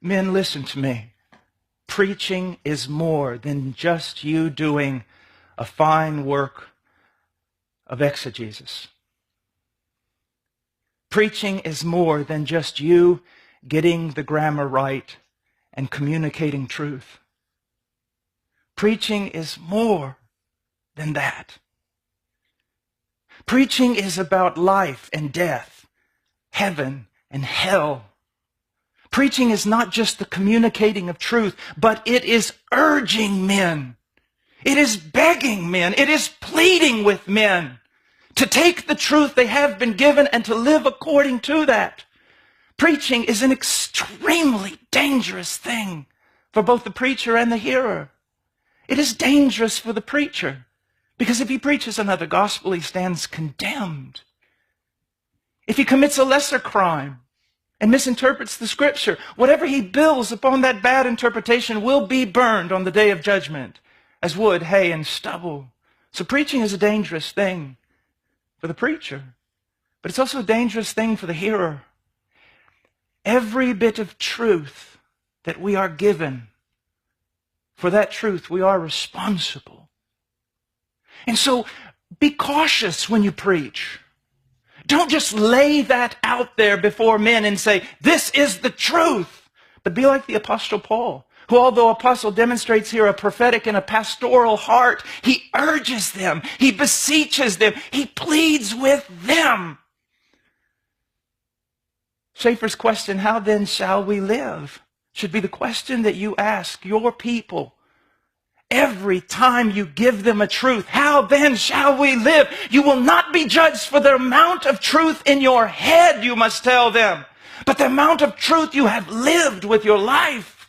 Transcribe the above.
Men, listen to me. Preaching is more than just you doing a fine work of exegesis. Preaching is more than just you getting the grammar right and communicating truth. Preaching is more than that. Preaching is about life and death, heaven and hell. Preaching is not just the communicating of truth, but it is urging men. It is begging men. It is pleading with men to take the truth they have been given and to live according to that. Preaching is an extremely dangerous thing for both the preacher and the hearer. It is dangerous for the preacher because if he preaches another gospel, he stands condemned. If he commits a lesser crime and misinterprets the scripture, whatever he builds upon that bad interpretation will be burned on the day of judgment as wood, hay, and stubble. So preaching is a dangerous thing for the preacher, but it's also a dangerous thing for the hearer. Every bit of truth that we are given, for that truth we are responsible. And so be cautious when you preach. Don't just lay that out there before men and say, this is the truth. But be like the Apostle Paul, who, although apostle, demonstrates here a prophetic and a pastoral heart. He urges them. He beseeches them. He pleads with them. Schaeffer's question, how then shall we live, should be the question that you ask your people. Every time you give them a truth, how then shall we live? You will not be judged for the amount of truth in your head, you must tell them, but the amount of truth you have lived with your life.